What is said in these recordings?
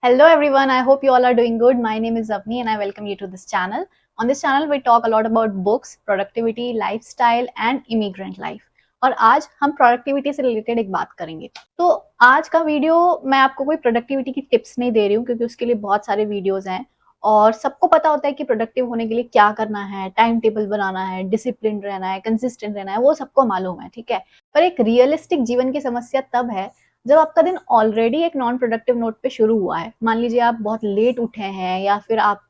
Hello everyone, I hope you all are doing good. My name is Avni and I welcome you to this channel. On this channel we talk a lot about books, productivity, lifestyle and immigrant life. और आज हम productivity से related एक बात करेंगे। तो आज का वीडियो मैं आपको कोई प्रोडक्टिविटी की टिप्स नहीं दे रही हूँ क्योंकि उसके लिए बहुत सारे वीडियोस हैं और सबको पता होता है कि प्रोडक्टिव होने के लिए क्या करना है, टाइम टेबल बनाना है, डिसिप्लिन रहना है, कंसिस्टेंट रहना है, वो सबको मालूम है, ठीक है। पर एक रियलिस्टिक जीवन की समस्या तब है जब आपका दिन ऑलरेडी एक नॉन प्रोडक्टिव नोट पे शुरू हुआ है। मान लीजिए आप बहुत लेट उठे हैं या फिर आप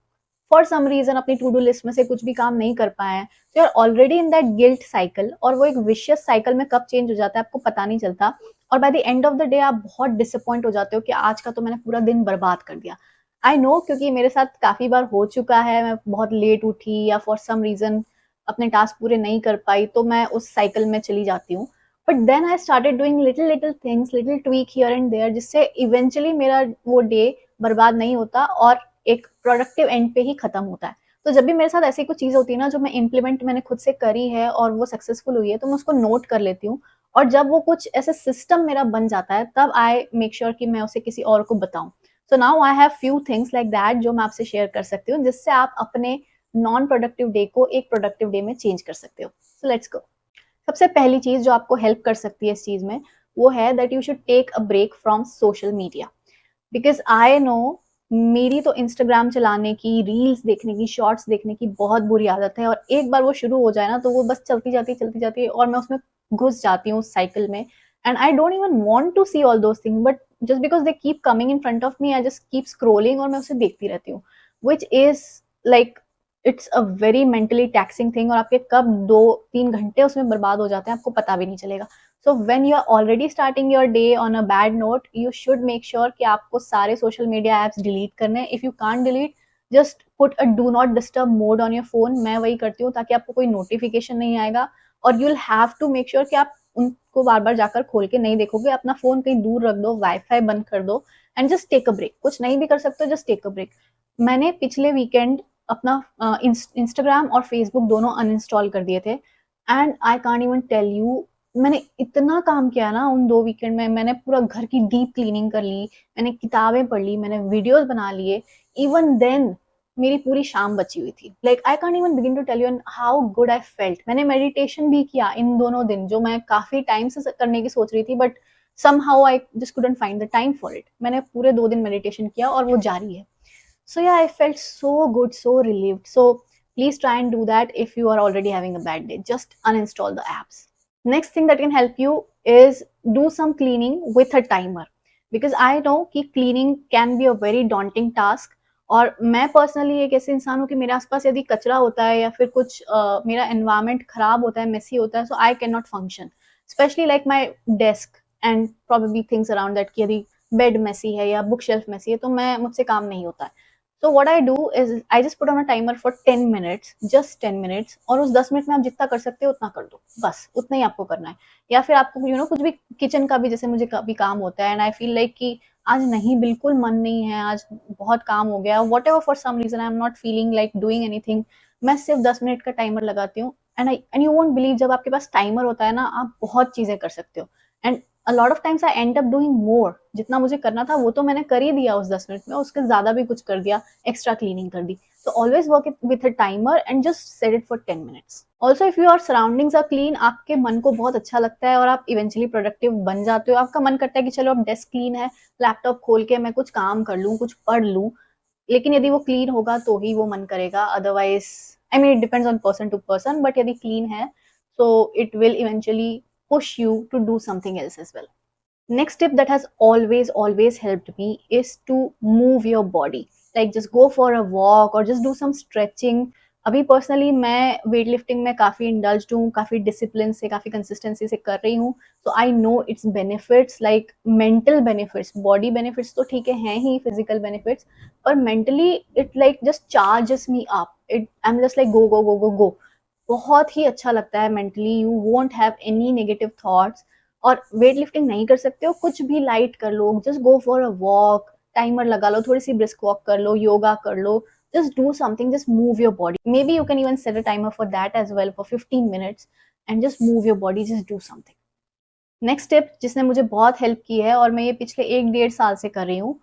फॉर सम रीजन अपनी टू डू लिस्ट में से कुछ भी काम नहीं कर पाए हैं, तो you are already in that guilt cycle और वो एक विशियस साइकिल में कब चेंज हो जाता है आपको पता नहीं चलता। और by the end of the day आप बहुत डिसअपॉइंट हो जाते हो कि आज का तो मैंने पूरा दिन बर्बाद कर दिया। आई नो, क्योंकि मेरे साथ काफी बार हो चुका है। मैं बहुत लेट उठी या फॉर सम रीजन अपने टास्क पूरे नहीं कर पाई तो मैं उस साइकिल में चली जाती हूँ। But then I started doing little little things, little tweak here and there, जिससे इवेंचुअली मेरा वो डे बर्बाद नहीं होता और एक प्रोडक्टिव एंड पे ही खत्म होता है। तो जब भी मेरे साथ ऐसी कुछ चीज होती है ना जो मैं इम्प्लीमेंट मैंने खुद से करी है और वो सक्सेसफुल हुई है, तो मैं उसको नोट कर लेती हूँ। और जब वो कुछ ऐसे सिस्टम मेरा बन जाता है तब आई मेक श्योर कि मैं उसे किसी और को बताऊं। So now I have few things like that जो मैं आपसे शेयर कर सकती हूँ, जिससे आप अपने नॉन प्रोडक्टिव डे को एक प्रोडक्टिव डे में चेंज कर सकते हो। So let's go. सबसे पहली चीज जो आपको हेल्प कर सकती है इस चीज में, वो है that you should take a break from social media. Because I know, मेरी तो इंस्टाग्राम चलाने की, रील्स देखने की, शॉर्ट्स देखने की बहुत बुरी आदत है और एक बार वो शुरू हो जाए ना तो वो बस चलती जाती है और मैं उसमें घुस जाती हूँ उस साइकिल में। And I don't even want to see all those thing, but just because they keep coming in front of me I just keep scrolling और मैं उसे देखती रहती हूँ, which is like it's a very mentally taxing thing. और आपके कब 2-3 घंटे उसमें बर्बाद हो जाते हैं आपको पता भी नहीं चलेगा। So when you are already starting your day on a bad note, you should make sure कि आपको सारे सोशल मीडिया एप्स डिलीट करने हैं। If you can't delete, just put a do not disturb mode on your phone. मैं वही करती हूँ ताकि आपको कोई नोटिफिकेशन नहीं आएगा और you will have to make sure कि आप उनको बार बार जाकर खोल के नहीं देखोगे। अपना फोन कहीं दूर रख दो, वाईफाई बंद कर दो and just take a break. कुछ नहीं भी कर सकते हो, जस्ट टेक अ ब्रेक। मैंने पिछले वीकेंड अपना इंस्टाग्राम और फेसबुक दोनों अनइंस्टॉल कर दिए थे and I can't even tell you, मैंने इतना काम किया ना उन 2 वीकेंड में। मैंने पूरा घर की डीप क्लीनिंग कर ली, मैंने किताबें पढ़ ली, मैंने वीडियोस बना लिए। इवन देन मेरी पूरी शाम बची हुई थी। Like I can't even begin to tell you how good I felt. मैंने मेडिटेशन भी किया इन दोनों दिन, जो मैं काफी टाइम से करने की सोच रही थी, but somehow I just couldn't find the time for it. मैंने पूरे 2 दिन मेडिटेशन किया और वो जारी है। So yeah, I felt so good, so relieved. So please try and do that if you are already having a bad day. Just uninstall the apps. Next thing that can help you is do some cleaning with a timer. Because I know कि cleaning can be a very daunting task. और मैं personally एक ऐसे इंसान हूँ कि मेरे आसपास यदि कचरा होता है या फिर कुछ मेरा एनवायरमेंट खराब होता है, मेसी होता है, so I can not function. Specially like my desk and probably things around that, कि यदि बेड मेसी है या बुक शेल्फ मेसी है तो मैं मुझसे काम नहीं होता है। So what I do is I just put on a timer for 10 minutes, just 10 minutes, और उस 10 मिनट में आप जितना कर सकते हो उतना कर दो, बस उतना ही आपको करना है। या फिर आपको कुछ भी किचन का भी, जैसे मुझे कभी काम होता है एंड आई फील लाइक कि आज नहीं, बिल्कुल मन नहीं है, आज बहुत काम हो गया, whatever, for some reason I am not feeling like doing anything, मैं सिर्फ 10 मिनट का टाइमर लगाती हूँ। एंड यू वोंट बिलीव, जब आपके पास टाइमर होता है ना, आप बहुत चीजें कर सकते हो। And a lot of times I end up doing more। जितना मुझे करना था वो तो मैंने कर ही दिया उस 10 मिनट में, उसके ज्यादा भी कुछ कर दिया, एक्स्ट्रा क्लीनिंग कर दी। तो always work it with a timer and just set it for 10 minutes. Also if your surroundings are clean, आपके मन को बहुत अच्छा लगता है और आप इवेंचुअली प्रोडक्टिव बन जाते हो। आपका मन करता है कि चलो अब डेस्क क्लीन है, लैपटॉप खोल के मैं कुछ काम कर लूँ, कुछ पढ़ लूँ। लेकिन यदि वो क्लीन होगा तो ही वो मन करेगा, otherwise I mean it depends on person to person, but यदि क्लीन है so it will eventually push you to do something else as well. Next tip that has always helped me is to move your body, like just go for a walk or just do some stretching. अभी personally मैं weight lifting में काफी indulge हूँ, काफी discipline से, काफी consistency से कर रही हूँ। So I know its benefits, like mental benefits. Body benefits तो ठीक है ही, फिजिकल बेनिफिट्स, पर mentally it like just charges me up. It I am just like go go go go go. बहुत ही अच्छा लगता है mentally, you won't have any negative thoughts. और वेट लिफ्टिंग नहीं कर सकते हो, कुछ भी लाइट कर लो, just go for a walk, timer लगा लो, थोड़ी सी ब्रिस्क वॉक कर लो, योगा कर लो, just do something, just move your body. Maybe you can even set a timer for that as well, for 15 minutes, and just move your body, just do something. Next tip जिसने मुझे बहुत help की है और मैं ये पिछले 1-1.5 साल से कर रही हूँ,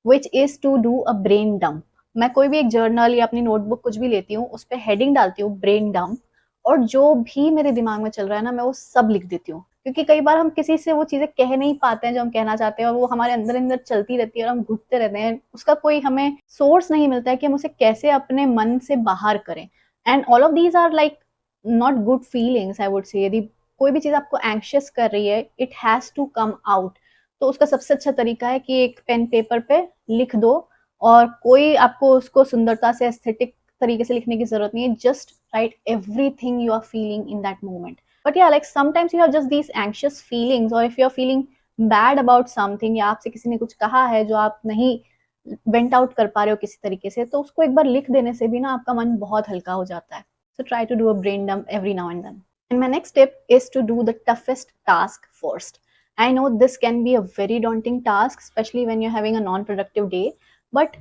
which is to do a brain dump. मैं कोई भी एक जर्नल या अपनी नोटबुक कुछ भी लेती हूँ, उस पर हेडिंग डालती हूँ ब्रेन डंप, और जो भी मेरे दिमाग में चल रहा है ना, मैं वो सब लिख देती हूँ। क्योंकि कई बार हम किसी से वो चीजें कह नहीं पाते हैं जो हम कहना चाहते हैं, और वो हमारे अंदर अंदर चलती रहती है और हम घुटते रहते हैं, उसका कोई हमें सोर्स नहीं मिलता है कि हम उसे कैसे अपने मन से बाहर करें। And all of these are like not good feelings, I would say. यदि कोई भी चीज आपको एंक्शियस कर रही है, it has to come out. तो उसका सबसे अच्छा तरीका है कि एक पेन पेपर पे लिख दो, और कोई आपको उसको सुंदरता से एस्थेटिक तरीके से लिखने की जरूरत नहीं है। Just write everything you are feeling in that moment. But या like sometimes you have just these anxious feelings, और if you are feeling bad about something, या आपसे किसी ने कुछ कहा है जो आप नहीं वेंट आउट कर पा रहे हो किसी तरीके से, तो उसको एक बार लिख देने से भी ना आपका मन बहुत हल्का हो जाता है। So try to do a brain dump every now and then. And my next tip is to do the toughest task first. I know this can be a very daunting task, especially when you're having a non-productive day. But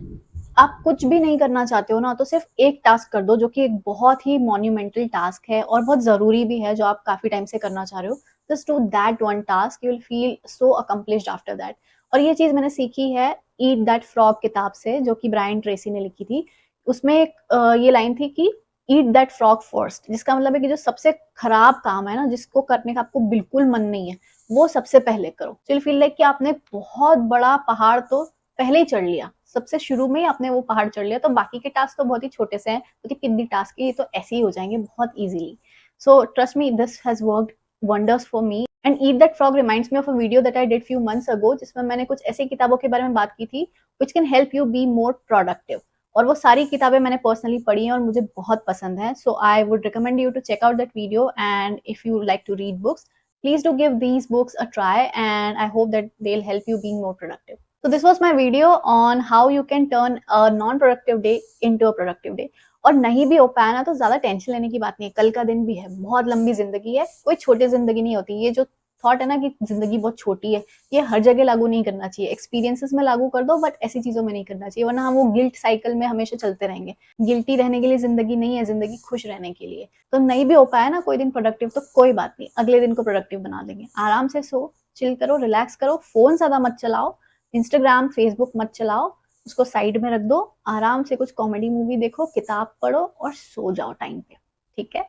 आप कुछ भी नहीं करना चाहते हो ना, तो सिर्फ एक टास्क कर दो जो कि एक बहुत ही मॉन्यूमेंटल टास्क है और बहुत ज़रूरी भी है, जो आप काफ़ी टाइम से करना चाह रहे हो। Just do that one task, you will feel so accomplished after that. और ये चीज़ मैंने सीखी है ईट दैट फ्रॉग किताब से, जो कि ब्रायन ट्रेसी ने लिखी थी। उसमें एक ये लाइन थी कि ईट दैट फ्रॉग फर्स्ट, जिसका मतलब है कि जो सबसे खराब काम है ना, जिसको करने का आपको बिल्कुल मन नहीं है, वो सबसे पहले करो। तो फील लाइक कि आपने बहुत बड़ा पहाड़ तो पहले ही चढ़ लिया, सबसे शुरू में ही आपने वो पहाड़ चढ़ लिया, तो बाकी के टास्क तो बहुत ही छोटे से हैं, तो कितनी टास्क है, ये तो ऐसे ही हो जाएंगे बहुत easily. So trust me, this has worked wonders for me. And eat that frog reminds me of a video that I did few months ago, जिसमें मैंने कुछ ऐसी किताबों के बारे में बात की थी which can help you be more productive. और वो सारी किताबें मैंने पर्सनली पढ़ी हैं और मुझे बहुत पसंद है। So I would recommend you to check out that video, and if you like to read books, please do give these books a try, and I hope that they'll help you being more productive. So this was my video on how you can turn a non-productive day into a productive day. और नहीं भी हो पाया ना, तो ज्यादा tension लेने की बात नहीं है, कल का दिन भी है, बहुत लंबी जिंदगी है, कोई छोटी जिंदगी नहीं होती। ये जो थॉट है ना कि जिंदगी बहुत छोटी है, ये हर जगह लागू नहीं करना चाहिए। एक्सपीरियंसेस में लागू कर दो, बट ऐसी चीजों में नहीं करना चाहिए, वरना हम वो गिल्ट साइकिल में हमेशा चलते रहेंगे। गिल्टी रहने के लिए जिंदगी नहीं है, जिंदगी खुश रहने के लिए। तो नहीं भी हो पाया ना कोई दिन प्रोडक्टिव, तो कोई बात नहीं, अगले दिन को प्रोडक्टिव बना देंगे। आराम से सो, चिल करो, रिलैक्स करो, फोन ज्यादा मत चलाओ, इंस्टाग्राम फेसबुक मत चलाओ, उसको साइड में रख दो। आराम से कुछ कॉमेडी मूवी देखो, किताब पढ़ो और सो जाओ टाइम पे। ठीक है?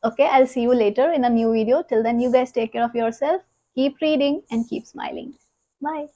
Okay, I'll see you later in a new video. Till then, you guys take care of yourself. Keep reading and keep smiling. Bye.